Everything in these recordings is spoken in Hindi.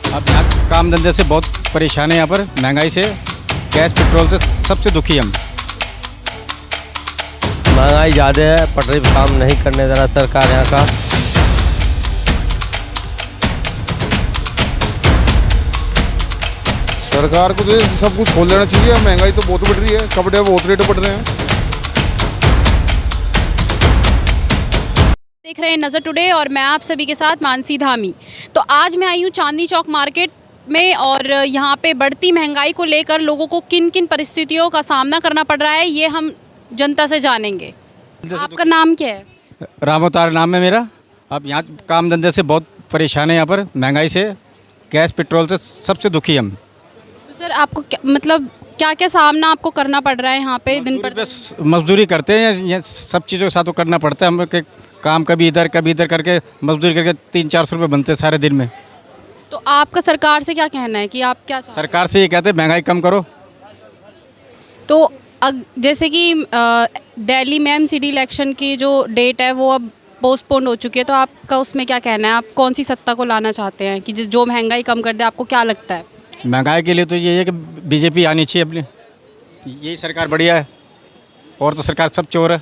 अब यहाँ काम धंधे से बहुत परेशान है, यहाँ पर महंगाई से, गैस पेट्रोल से सबसे दुखी हम। महंगाई ज़्यादा है, पटरी पे काम नहीं करने दे रहा सरकार यहाँ का। सरकार को तो सब कुछ खोल देना चाहिए। महंगाई तो बहुत बढ़ रही है, कपड़े बहुत रेट बढ़ रहे हैं। देख रहे हैं नज़र टुडे और मैं आप सभी के साथ मानसी धामी। तो आज मैं आई हूँ चांदनी चौक मार्केट में और यहाँ पे बढ़ती महंगाई को लेकर लोगों को किन किन परिस्थितियों का सामना करना पड़ रहा है ये हम जनता से जानेंगे। आपका नाम क्या है? राम अवतार नाम है मेरा। अब यहाँ काम धंधे से बहुत परेशान है, यहाँ पर महंगाई से, गैस पेट्रोल से सबसे दुखी हम। तो सर आपको मतलब क्या क्या सामना आपको करना पड़ रहा है यहाँ पे दिन पर? बस मजदूरी करते हैं, ये सब चीज़ों के साथ तो करना पड़ता है। हम के काम कभी इधर करके मजदूरी करके 300-400 रुपये बनते हैं सारे दिन में। तो आपका सरकार से क्या कहना है कि आप क्या चाहते हैं? सरकार से ये कहते हैं महंगाई कम करो। तो जैसे कि दिल्ली में एमसीडी इलेक्शन की जो डेट है वो अब पोस्टपोन हो चुकी है, तो आपका उसमें क्या कहना है? आप कौन सी सत्ता को लाना चाहते हैं कि जो महंगाई कम कर दे? आपको क्या लगता है? महंगाई के लिए तो ये है कि बीजेपी आनी चाहिए अपनी, यही सरकार बढ़िया है, और तो सरकार सब चोर है।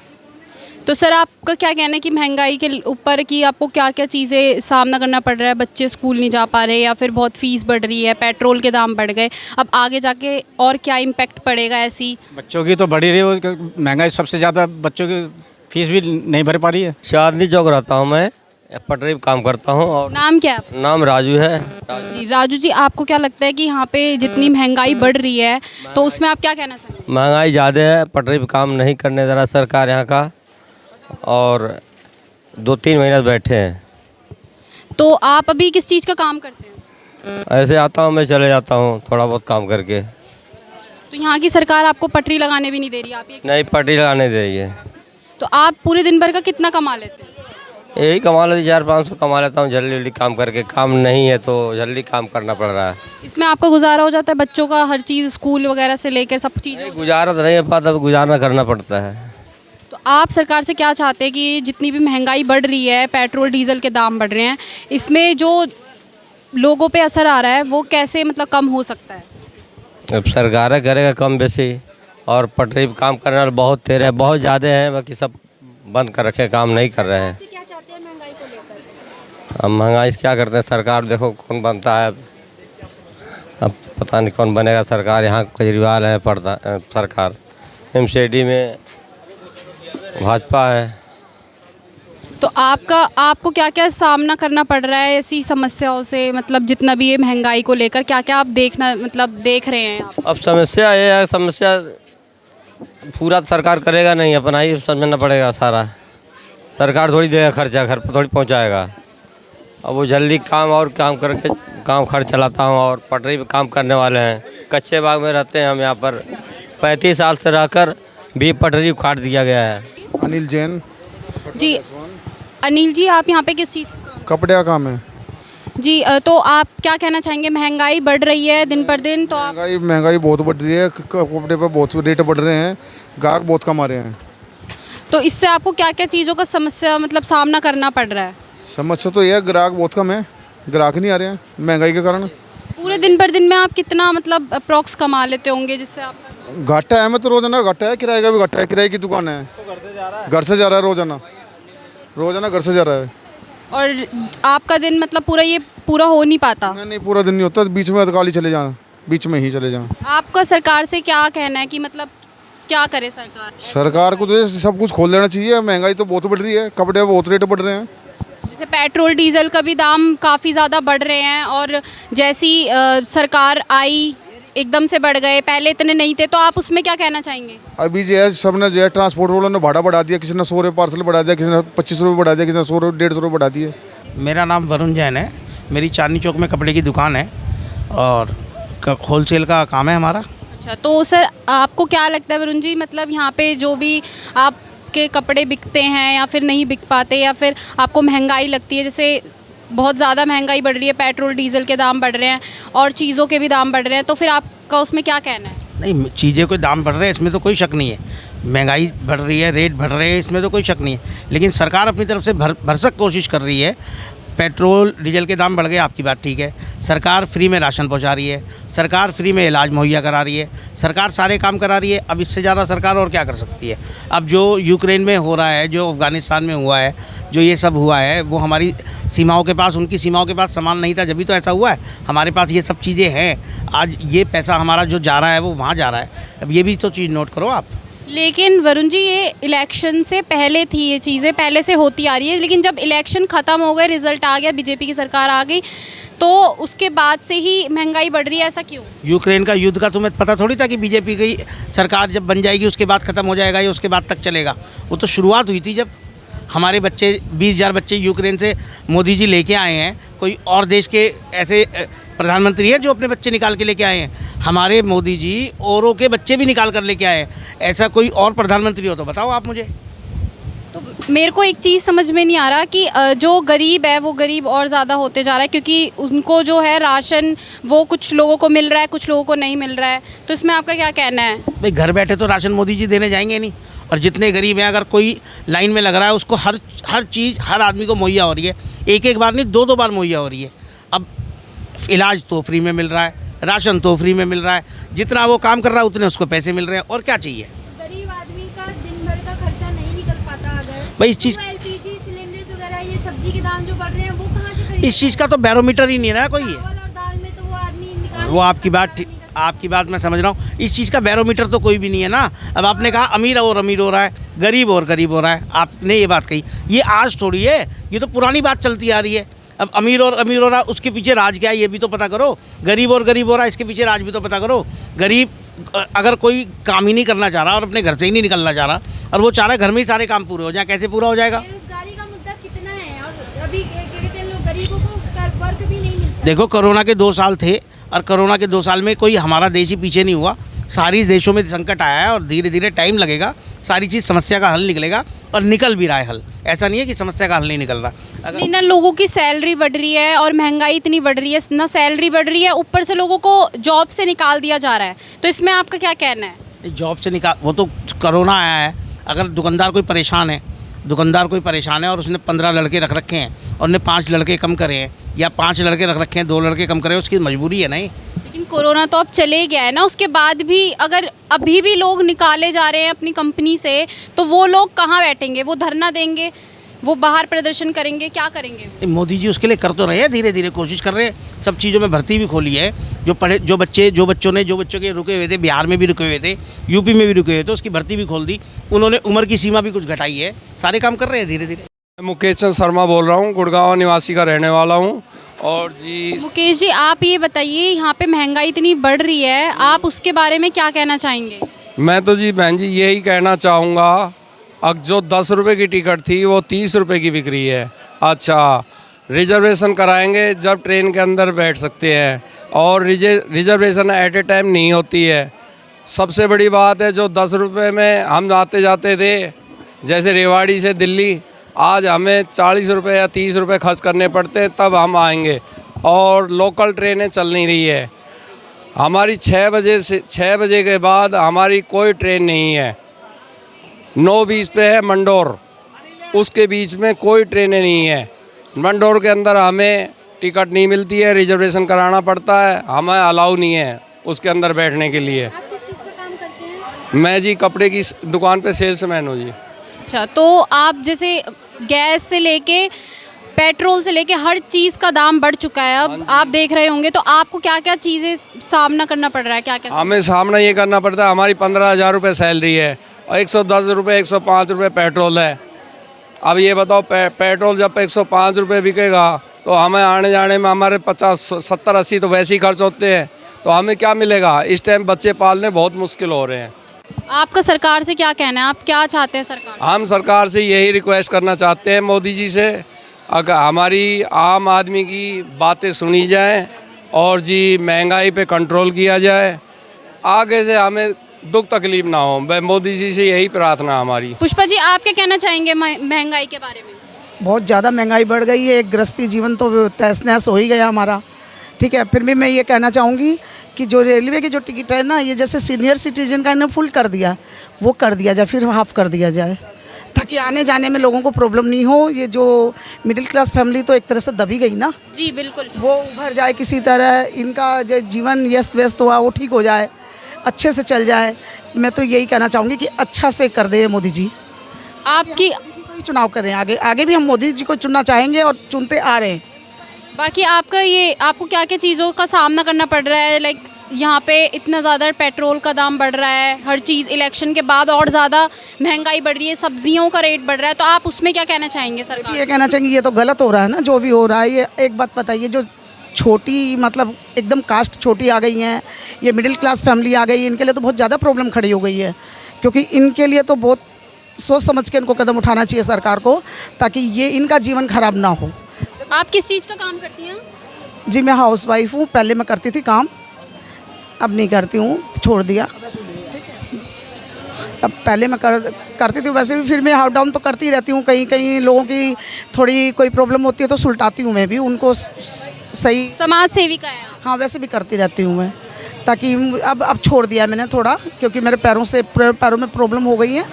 तो सर आपका क्या कहना है कि महंगाई के ऊपर कि आपको क्या क्या चीज़ें सामना करना पड़ रहा है? बच्चे स्कूल नहीं जा पा रहे या फिर बहुत फ़ीस बढ़ रही है, पेट्रोल के दाम बढ़ गए, अब आगे जाके और क्या इम्पैक्ट पड़ेगा? ऐसी बच्चों की तो बढ़ी रही है महंगाई, सबसे ज़्यादा बच्चों की फीस भी नहीं भर पा रही है। चांदनी चौक रहता हूँ मैं, पटरी पे काम करता हूँ। और नाम क्या है आपका? नाम राजू है। जी राजू जी, आपको क्या लगता है कि यहाँ पे जितनी महंगाई बढ़ रही है तो उसमें आप क्या कहना चाहेंगे? महंगाई ज़्यादा है, पटरी पे काम नहीं करने दे रहा सरकार यहाँ का, और 2-3 महीने से बैठे हैं। तो आप अभी किस चीज़ का काम करते हैं? ऐसे आता हूँ, मैं चले जाता हूँ थोड़ा बहुत काम करके। तो यहाँ की सरकार आपको पटरी लगाने भी नहीं दे रही, आप ये नहीं पटरी लगाने दे रही है। तो आप पूरे दिन भर का कितना कमा लेते हैं? यही कमा लेती 400-500 कमा लेता हूँ जल्दी जल्दी काम करके। काम नहीं है तो जल्दी काम करना पड़ रहा है। इसमें आपका गुजारा हो जाता है? बच्चों का हर चीज़ स्कूल वगैरह से लेकर सब चीज़ें? गुजारा तो नहीं है पाता, गुजारना करना पड़ता है। तो आप सरकार से क्या चाहते हैं कि जितनी भी महंगाई बढ़ रही है, पेट्रोल डीजल के दाम बढ़ रहे हैं, इसमें जो लोगों पे असर आ रहा है वो कैसे मतलब कम हो सकता है? अब सरकार करेगा कम बेसी, और पटरी पे काम करने वाले बहुत तेरे हैं, बहुत ज़्यादा हैं, बाकी सब बंद कर रखे, काम नहीं कर रहे हैं। क्या चाहते हैं महंगाई को लेकर? अब महंगाई से क्या करते हैं सरकार, देखो कौन बनता है। अब पता नहीं कौन बनेगा सरकार। यहाँ केजरीवाल है सरकार, एमसीडी में भाजपा है। तो आपको क्या क्या सामना करना पड़ रहा है ऐसी समस्याओं से? मतलब जितना भी ये महंगाई को लेकर क्या क्या आप देख रहे हैं आप? अब समस्या ये है, समस्या पूरा सरकार करेगा नहीं, अपना ही समझना पड़ेगा सारा। सरकार थोड़ी देगा खर्चा, घर पर थोड़ी पहुंचाएगा। अब वो जल्दी काम करके काम खर्च चलाता हूँ, और पटरी पे काम करने वाले हैं, कच्चे बाग में रहते हैं हम। यहाँ पर 35 साल से रहकर भी पटरी उखाड़ दिया गया है। अनिल जैन जी अनिल जी, आप यहाँ पे किस चीज़ का काम? कपड़े का काम है जी तो आप क्या कहना चाहेंगे? महंगाई बढ़ रही है दिन पर दिन, तो आप महंगाई बहुत बढ़ रही है, कपड़े पर बहुत रेट बढ़ रहे हैं, ग्राहक बहुत कम आ रहे हैं। तो इससे आपको क्या क्या चीज़ों का समस्या मतलब सामना करना पड़ रहा है? समस्या तो यह है, ग्राहक बहुत कम है, ग्राहक नहीं आ रहे हैं महंगाई के कारण। पूरे दिन पर दिन में आप कितना मतलब अप्रॉक्स कमा लेते होंगे जिससे आपका? घाटा है, मैं तो रोजाना घाटा है, किराए का भी घाटा है, किराए की दुकान है, घर से जा रहा है रोजाना घर से जा रहा है। और आपका दिन मतलब पूरा हो नहीं पाता? नहीं, पूरा दिन नहीं होता, बीच में अधकाली चले जाना, बीच में ही चले जाना। आपका सरकार से क्या कहना है कि मतलब क्या करे सरकार? सरकार को तो सब कुछ खोल देना चाहिए। महंगाई तो बहुत बढ़ रही है, कपड़े बहुत रेट बढ़ रहे हैं। जैसे पेट्रोल डीजल का भी दाम काफ़ी ज़्यादा बढ़ रहे हैं, और जैसी सरकार आई एकदम से बढ़ गए, पहले इतने नहीं थे, तो आप उसमें क्या कहना चाहेंगे? अभी जो है सबने जो है ट्रांसपोर्ट वालों ने भाड़ा बढ़ा दिया, किसी ने 100 रुपये पार्सल बढ़ा दिया, किसी ने 25 रुपये बढ़ा दिया, किसी ने 100 रुपये 150 रुपये बढ़ा दिए। मेरा नाम वरुण जैन है, मेरी चांदनी चौक में कपड़े की दुकान है और होलसेल का काम है हमारा। अच्छा, तो सर आपको क्या लगता है वरुण जी, मतलब यहाँ पे जो भी आपके कपड़े बिकते हैं या फिर नहीं बिक पाते, या फिर आपको महंगाई लगती है, जैसे बहुत ज़्यादा महंगाई बढ़ रही है, पेट्रोल डीजल के दाम बढ़ रहे हैं और चीज़ों के भी दाम बढ़ रहे हैं, तो फिर आपका उसमें क्या कहना है? नहीं, चीज़ें के दाम बढ़ रहे हैं इसमें तो कोई शक नहीं है, महंगाई बढ़ रही है, रेट बढ़ रहे हैं, इसमें तो कोई शक नहीं है, लेकिन सरकार अपनी तरफ से भरसक कोशिश कर रही है। पेट्रोल डीजल के दाम बढ़ गए, आपकी बात ठीक है, सरकार फ्री में राशन पहुंचा रही है, सरकार फ्री में इलाज मुहैया करा रही है, सरकार सारे काम करा रही है। अब इससे ज़्यादा सरकार और क्या कर सकती है। अब जो यूक्रेन में हो रहा है, जो अफ़गानिस्तान में हुआ है, जो ये सब हुआ है, वो हमारी सीमाओं के पास, उनकी सीमाओं के पास सामान नहीं था, जब भी तो ऐसा हुआ है। हमारे पास ये सब चीज़ें हैं। आज ये पैसा हमारा जो जा रहा है वो वहाँ जा रहा है। अब ये भी तो चीज़ नोट करो आप। लेकिन वरुण जी, ये इलेक्शन से पहले थी, ये चीज़ें पहले से होती आ रही है, लेकिन जब इलेक्शन ख़त्म हो गए, रिजल्ट आ गया, बीजेपी की सरकार आ गई, तो उसके बाद से ही महंगाई बढ़ रही है, ऐसा क्यों? यूक्रेन का युद्ध का तुम्हें पता थोड़ी था कि बीजेपी की सरकार जब बन जाएगी उसके बाद ख़त्म हो जाएगा या उसके बाद तक चलेगा। वो तो शुरुआत हुई थी जब हमारे बच्चे 20,000 बच्चे यूक्रेन से मोदी जी लेके आए हैं। कोई और देश के ऐसे प्रधानमंत्री हैं जो अपने बच्चे निकाल के लेके आए हैं? हमारे मोदी जी औरों के बच्चे भी निकाल कर लेके आए हैं। ऐसा कोई और प्रधानमंत्री हो तो बताओ आप मुझे। तो मेरे को एक चीज़ समझ में नहीं आ रहा कि जो गरीब है वो गरीब और ज़्यादा होते जा रहा है, क्योंकि उनको जो है राशन वो कुछ लोगों को मिल रहा है, कुछ लोगों को नहीं मिल रहा है। तो इसमें आपका क्या कहना है? भाई घर बैठे तो राशन मोदी जी देने जाएंगे नहीं, और जितने गरीब हैं, अगर कोई लाइन में लग रहा है उसको हर चीज़ हर आदमी को मुहैया हो रही है। एक बार नहीं, दो बार मुहैया हो रही है। अब इलाज तो फ्री में मिल रहा है, राशन तो फ्री में मिल रहा है, जितना वो काम कर रहा है उतने उसको पैसे मिल रहे हैं, और क्या चाहिए। गरीब आदमी का दिन भर का खर्चा नहीं निकल पाता। अगर भाई इस चीज़ एलपीजी सिलेंडर्स वगैरह, ये सब्जी के दाम जो बढ़ रहे हैं, वो कहाँ से खरीदेगा? इस चीज़ का तो बैरोमीटर ही नहीं है ना कोई। चावल और दाल में तो वो आदमी निकाल, वो आपकी बात मैं समझ रहा हूँ। इस चीज़ का बैरोमीटर तो कोई भी नहीं है ना। अब आपने कहा अमीर और अमीर हो रहा है, गरीब और गरीब हो रहा है, आपने ये बात कही। ये आज थोड़ी है, ये तो पुरानी बात चलती आ रही है। अब अमीर और अमीर हो रहा है, उसके पीछे राज क्या है ये भी तो पता करो। गरीब और गरीब हो रहा है, इसके पीछे राज भी तो पता करो। गरीब अगर कोई काम ही नहीं करना चाह रहा और अपने घर से ही नहीं निकलना चाह रहा, और वो चाह रहा है घर में ही सारे काम पूरे हो जाए, कैसे पूरा हो जाएगा? बेरोजगारी का मुद्दा कितना है, और अभी कहते हैं लोग गरीबों को वर्क भी नहीं मिलता। देखो, कोरोना के 2 साल थे, और कोरोना के 2 साल में कोई हमारा देश ही पीछे नहीं हुआ। सारी देशों में संकट आया है, और धीरे धीरे टाइम लगेगा, सारी चीज़ समस्या का हल निकलेगा, और निकल भी रहा है हल। ऐसा नहीं है कि समस्या का हल नहीं निकल रहा। अगर नहीं ना, लोगों की सैलरी बढ़ रही है और महंगाई इतनी बढ़ रही है, ना सैलरी बढ़ रही है, ऊपर से लोगों को जॉब से निकाल दिया जा रहा है। तो इसमें आपका क्या कहना है? जॉब से निकाल, वो तो कोरोना आया है। अगर दुकानदार कोई परेशान है और उसने 15 लड़के रख रखे हैं और उसने 5 लड़के कम करे हैं, या 5 लड़के रख रखे हैं, 2 लड़के कम करे, उसकी मजबूरी है नहीं। लेकिन कोरोना तो अब चले गया है ना, उसके बाद भी अगर अभी भी लोग निकाले जा रहे हैं अपनी कंपनी से, तो वो लोग कहाँ बैठेंगे? वो धरना देंगे, वो बाहर प्रदर्शन करेंगे, क्या करेंगे? मोदी जी उसके लिए कर तो रहे हैं, धीरे धीरे कोशिश कर रहे हैं। सब चीज़ों में भर्ती भी खोली है। जो बच्चों के रुके हुए थे, बिहार में भी रुके हुए थे, यूपी में भी रुके हुए थे, उसकी भर्ती भी खोल दी उन्होंने। उम्र की सीमा भी कुछ घटाई है। सारे काम कर रहे हैं धीरे धीरे। मैं मुकेश चंद शर्मा बोल रहा हूँ, गुड़गांव निवासी का रहने वाला हूँ। और जी मुकेश जी, आप ये बताइए, यहाँ पे महंगाई इतनी बढ़ रही है, आप उसके बारे में क्या कहना चाहेंगे? मैं तो जी बहन जी यही कहना चाहूँगा, अब जो 10 रुपये की टिकट थी वो 30 रुपये की बिक रही है। अच्छा, रिजर्वेशन कराएंगे जब ट्रेन के अंदर बैठ सकते हैं, और रिजर्वेशन एट ए टाइम नहीं होती है। सबसे बड़ी बात है, जो 10 रुपये में हम आते जाते थे, जैसे रेवाड़ी से दिल्ली, आज हमें 40 रुपये या 30 रुपये खर्च करने पड़ते हैं तब हम आएंगे, और लोकल ट्रेनें चल नहीं रही है। हमारी 6 बजे के बाद हमारी कोई ट्रेन नहीं है। 9:20 पे है मंडोर, उसके बीच में कोई ट्रेनें नहीं है। मंडोर के अंदर हमें टिकट नहीं मिलती है, रिजर्वेशन कराना पड़ता है, हमें अलाउ नहीं है उसके अंदर बैठने के लिए। आप किस चीज़ का काम करते हैं? मैं जी कपड़े की दुकान पे सेल्समैन हूँ जी। अच्छा, तो आप जैसे गैस से लेके पेट्रोल से लेके हर चीज़ का दाम बढ़ चुका है, अब आप देख रहे होंगे, तो आपको क्या क्या चीज़ें सामना करना पड़ रहा है? क्या क्या हमें सामना ये करना पड़ता है, हमारी 15,000 रुपये सैलरी है और 110 रुपये 105 रुपये पेट्रोल है। अब ये बताओ, पेट्रोल जब 105 रुपये बिकेगा तो हमें आने जाने में हमारे 50, 70, 80 तो वैसे ही खर्च होते हैं, तो हमें क्या मिलेगा? इस टाइम बच्चे पालने बहुत मुश्किल हो रहे हैं। आपका सरकार से क्या कहना है? आप क्या चाहते हैं सरकार? हम सरकार से यही रिक्वेस्ट करना चाहते हैं मोदी जी से, अगर हमारी आम आदमी की बातें सुनी जाएं और जी महंगाई पे कंट्रोल किया जाए, आगे से हमें दुख तकलीफ ना हो। मोदी जी से यही प्रार्थना हमारी। पुष्पा जी, आप क्या कहना चाहेंगे महंगाई के बारे में? बहुत ज़्यादा महंगाई बढ़ गई है, एक गृहस्थी जीवन तो तहस नहस हो ही गया हमारा। ठीक है, फिर भी मैं ये कहना चाहूँगी कि जो रेलवे की जो टिकट है ना, ये जैसे सीनियर सिटीजन का इन्हें फुल कर दिया, वो कर दिया जाए, फिर हाफ कर दिया जाए, ताकि आने जाने में लोगों को प्रॉब्लम नहीं हो। ये जो मिडिल क्लास फैमिली तो एक तरह से दबी गई ना, जी बिल्कुल। वो उभर जाए किसी तरह, इनका जो जीवन व्यस्त व्यस्त हुआ वो ठीक हो जाए, अच्छे से चल जाए। मैं तो यही कहना चाहूँगी कि अच्छा से कर दे मोदी जी। आपकी मोदी जी को ही चुनाव करें, आगे आगे भी हम मोदी जी को चुनना चाहेंगे और चुनते आ रहे हैं। बाकी आपका ये आपको क्या क्या चीज़ों का सामना करना पड़ रहा है? लाइक यहाँ पे इतना ज़्यादा पेट्रोल का दाम बढ़ रहा है, हर चीज़ इलेक्शन के बाद और ज़्यादा महंगाई बढ़ रही है, सब्जियों का रेट बढ़ रहा है, तो आप उसमें क्या कहना चाहेंगे सरकार? ये कहना चाहेंगे ये तो गलत हो रहा है ना जो भी हो रहा है। ये एक बात बताइए, जो छोटी मतलब एकदम कास्ट छोटी आ गई हैं, ये मिडिल क्लास फैमिली आ गई, इनके लिए तो बहुत ज़्यादा प्रॉब्लम खड़ी हो गई है। क्योंकि इनके लिए तो बहुत सोच समझ के इनको कदम उठाना चाहिए सरकार को, ताकि ये इनका जीवन खराब ना हो। आप किस चीज़ का काम करती हैं? जी मैं हाउस वाइफ हूँ, पहले मैं करती थी काम, अब नहीं करती हूँ, छोड़ दिया। अब पहले मैं करती थी, वैसे भी फिर मैं अप डाउन तो करती ही रहती हूँ। कहीं कहीं लोगों की थोड़ी कोई प्रॉब्लम होती है तो सुलटाती हूँ मैं भी उनको, सही समाज सेविका है आप। हाँ वैसे भी करती रहती हूँ मैं, ताकि अब छोड़ दिया मैंने थोड़ा, क्योंकि मेरे पैरों में प्रॉब्लम हो गई है,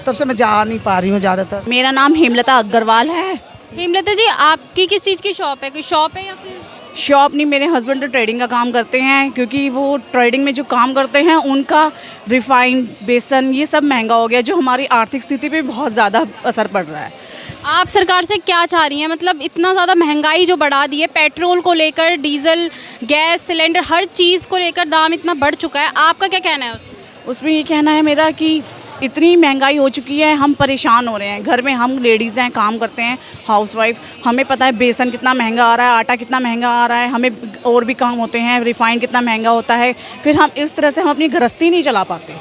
तब से मैं जा नहीं पा रही हूँ ज़्यादातर। मेरा नाम हेमलता अग्रवाल है। हेमलता जी, आपकी किस चीज़ की शॉप है? कोई शॉप है या फिर? शॉप नहीं, मेरे हस्बैंड तो ट्रेडिंग का काम करते हैं, क्योंकि वो ट्रेडिंग में जो काम करते हैं उनका रिफाइंड बेसन ये सब महंगा हो गया, जो हमारी आर्थिक स्थिति पे बहुत ज़्यादा असर पड़ रहा है। आप सरकार से क्या चाह रही हैं? मतलब इतना ज़्यादा महंगाई जो बढ़ा दी है, पेट्रोल को लेकर, डीजल, गैस सिलेंडर, हर चीज़ को लेकर दाम इतना बढ़ चुका है, आपका क्या कहना है उसमें ये कहना है मेरा कि इतनी महंगाई हो चुकी है, हम परेशान हो रहे हैं। घर में हम लेडीज़ हैं, काम करते हैं, हाउसवाइफ, हमें पता है बेसन कितना महंगा आ रहा है, आटा कितना महंगा आ रहा है, हमें और भी काम होते हैं, रिफाइंड कितना महंगा होता है, फिर हम इस तरह से हम अपनी गृहस्थी नहीं चला पाते।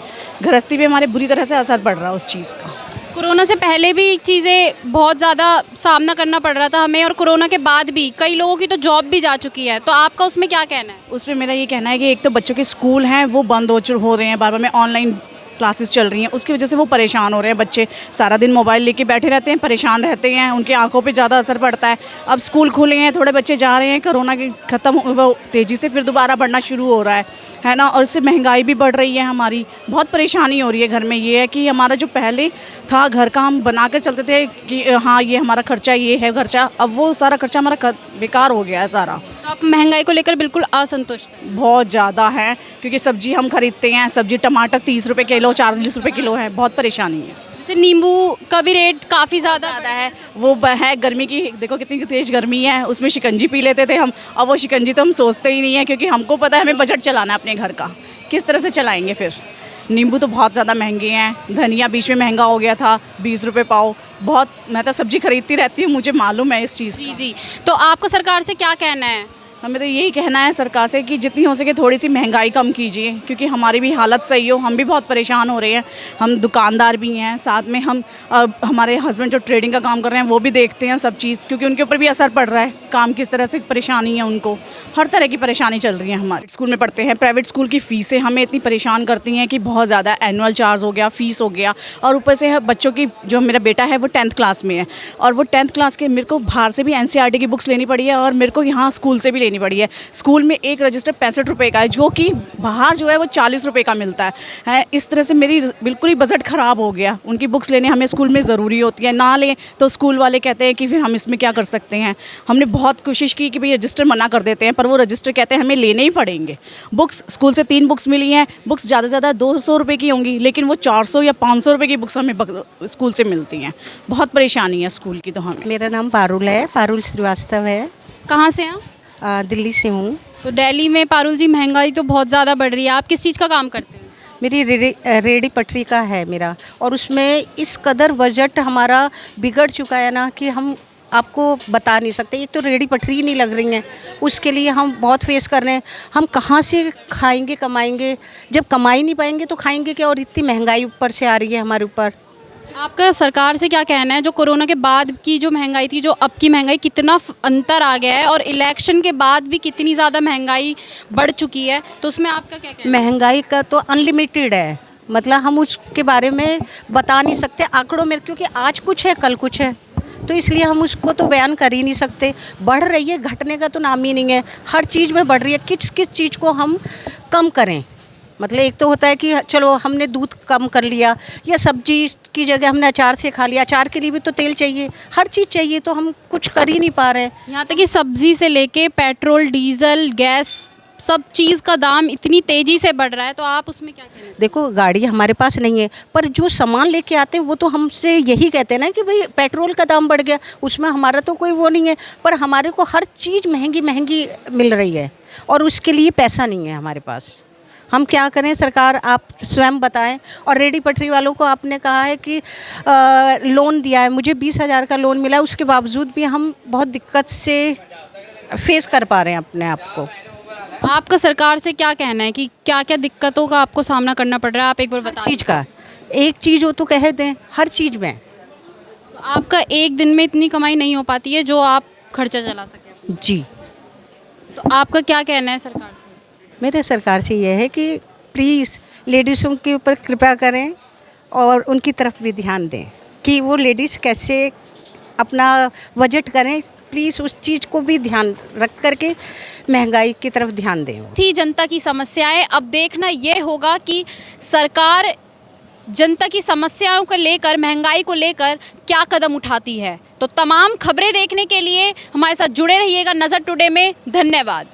गृहस्थी पे हमारे बुरी तरह से असर पड़ रहा है उस चीज़ का। कोरोना से पहले भी चीज़ें बहुत ज़्यादा सामना करना पड़ रहा था हमें, और कोरोना के बाद भी कई लोगों की तो जॉब भी जा चुकी है, तो आपका उसमें क्या कहना है? उसमें मेरा ये कहना है कि एक तो बच्चों के स्कूल हैं वो बंद हो रहे हैं, बार बार में ऑनलाइन क्लासेस चल रही हैं, उसकी वजह से वो परेशान हो रहे हैं। बच्चे सारा दिन मोबाइल लेके बैठे रहते हैं, परेशान रहते हैं, उनकी आंखों पे ज़्यादा असर पड़ता है। अब स्कूल खुले हैं, थोड़े बच्चे जा रहे हैं, कोरोना की ख़त्म वो तेज़ी से फिर दोबारा बढ़ना शुरू हो रहा है ना। और इससे महंगाई भी बढ़ रही है, हमारी बहुत परेशानी हो रही है घर में। ये है कि हमारा जो पहले था घर का, हम बना कर चलते थे कि हाँ ये हमारा खर्चा, ये है खर्चा, अब वो सारा खर्चा हमारा बेकार हो गया है सारा। तो आप महंगाई को लेकर बिल्कुल असंतुष्ट हैं? बहुत ज़्यादा है, क्योंकि सब्जी हम खरीदते हैं, सब्जी टमाटर 30 रुपये किलो, 40 रुपये किलो है, बहुत परेशानी है। जैसे नींबू का भी रेट काफ़ी ज़्यादा है, वो है गर्मी की, देखो कितनी तेज़ गर्मी है, उसमें शिकंजी पी लेते थे हम, अब वो शिकंजी तो हम सोचते ही नहीं है, क्योंकि हमको पता है हमें बजट चलाना है अपने घर का, किस तरह से चलाएंगे फिर। नींबू तो बहुत ज़्यादा महंगे हैं, धनिया बीच में महंगा हो गया था, 20 रुपये पाव, बहुत। मैं तो सब्जी खरीदती रहती हूँ, मुझे मालूम है इस चीज़। जी जी, तो आपका सरकार से क्या कहना है? हमें तो यही कहना है सरकार से कि जितनी हो सके थोड़ी सी महंगाई कम कीजिए, क्योंकि हमारी भी हालत सही हो, हम भी बहुत परेशान हो रहे हैं। हम दुकानदार भी हैं, साथ में हम हमारे हस्बैंड जो ट्रेडिंग का काम कर रहे हैं वो भी देखते हैं सब चीज़, क्योंकि उनके ऊपर भी असर पड़ रहा है, काम किस तरह से परेशानी है उनको, हर तरह की परेशानी चल रही है। हमारे स्कूल में पढ़ते हैं, प्राइवेट स्कूल की फ़ीसें हमें इतनी परेशान करती हैं कि बहुत ज़्यादा एनुअल चार्ज हो गया, फ़ीस हो गया, और ऊपर से बच्चों की, जो मेरा बेटा है वो 10th क्लास में है, और वो 10th क्लास के मेरे को बाहर से भी NCERT की बुक्स लेनी पड़ी है, और मेरे को यहाँ स्कूल से भी लेनी पड़ी है। स्कूल में एक रजिस्टर 65 रुपये का है, जो कि बाहर जो है वो 40 रुपये का मिलता है। इस तरह से मेरी बिल्कुल ही बजट ख़राब हो गया। उनकी बुक्स लेने हमें स्कूल में ज़रूरी होती है, ना लें तो स्कूल वाले कहते हैं कि फिर हम इसमें क्या कर सकते हैं। हमने बहुत कोशिश की कि भाई रजिस्टर मना कर देते हैं, पर वो रजिस्टर कहते हैं हमें लेने ही पड़ेंगे। बुक्स स्कूल से 3 बुक्स मिली हैं, बुक्स ज़्यादा से ज़्यादा 200 रुपये की होंगी, लेकिन वो 400 या 500 रुपये की बुक्स हमें स्कूल से मिलती हैं। बहुत परेशानी है स्कूल की तो हमें। मेरा नाम पारुल है, पारुल श्रीवास्तव है। कहाँ से हैं? दिल्ली से हूँ। तो दिल्ली में पारुल जी महंगाई तो बहुत ज़्यादा बढ़ रही है, आप किस चीज़ का काम करते हैं? मेरी रेडी पटरी का है मेरा, और उसमें इस कदर बजट हमारा बिगड़ चुका है ना कि हम आपको बता नहीं सकते। एक तो रेडी पटरी नहीं लग रही हैं, उसके लिए हम बहुत फेस कर रहे हैं। हम कहाँ से खाएंगे, कमाएंगे? जब कमाई नहीं पाएंगे तो खाएंगे क्या? और इतनी महंगाई ऊपर से आ रही है हमारे ऊपर। आपका सरकार से क्या कहना है, जो कोरोना के बाद की जो महंगाई थी, जो अब की महंगाई, कितना अंतर आ गया है, और इलेक्शन के बाद भी कितनी ज़्यादा महंगाई बढ़ चुकी है, तो उसमें आपका क्या कहना है? महंगाई का तो अनलिमिटेड है, मतलब हम उसके बारे में बता नहीं सकते आंकड़ों में, क्योंकि आज कुछ है कल कुछ है, तो इसलिए हम उसको तो बयान कर ही नहीं सकते। बढ़ रही है, घटने का तो नाम ही नहीं है, हर चीज़ में बढ़ रही है। किस किस चीज़ को हम कम करें, मतलब एक तो होता है कि चलो हमने दूध कम कर लिया, या सब्जी की जगह हमने अचार से खा लिया, अचार के लिए भी तो तेल चाहिए, हर चीज़ चाहिए, तो हम कुछ कर ही नहीं पा रहे हैं। यहाँ तक कि सब्जी से लेके पेट्रोल, डीजल, गैस, सब चीज़ का दाम इतनी तेज़ी से बढ़ रहा है, तो आप उसमें क्या कहेंगे? देखो गाड़ी हमारे पास नहीं है, पर जो सामान लेके आते हैं वो तो हमसे यही कहते हैं ना कि भाई पेट्रोल का दाम बढ़ गया, उसमें हमारा तो कोई वो नहीं है, पर हमारे को हर चीज़ महंगी महंगी मिल रही है और उसके लिए पैसा नहीं है हमारे पास। हम क्या करें, सरकार आप स्वयं बताएं। और रेडी पटरी वालों को आपने कहा है कि लोन दिया है, मुझे 20,000 का लोन मिला, उसके बावजूद भी हम बहुत दिक्कत से फेस कर पा रहे हैं अपने आप को। आपका सरकार से क्या कहना है कि क्या क्या दिक्कतों का आपको सामना करना पड़ रहा है? आप एक बार हर बता चीज़ का एक चीज़ हो तो कह दें, हर चीज़ में। तो आपका एक दिन में इतनी कमाई नहीं हो पाती है जो आप खर्चा चला सकें। जी, तो आपका क्या कहना है सरकार से? मेरे सरकार से ये है कि प्लीज़ लेडीज़ों के ऊपर कृपा करें और उनकी तरफ भी ध्यान दें कि वो लेडीज़ कैसे अपना बजट करें। प्लीज़ उस चीज़ को भी ध्यान रख करके महंगाई की तरफ ध्यान दें। थी जनता की समस्याएं, अब देखना ये होगा कि सरकार जनता की समस्याओं को लेकर, महंगाई को लेकर क्या कदम उठाती है। तो तमाम खबरें देखने के लिए हमारे साथ जुड़े रहिएगा नज़र टुडे में। धन्यवाद।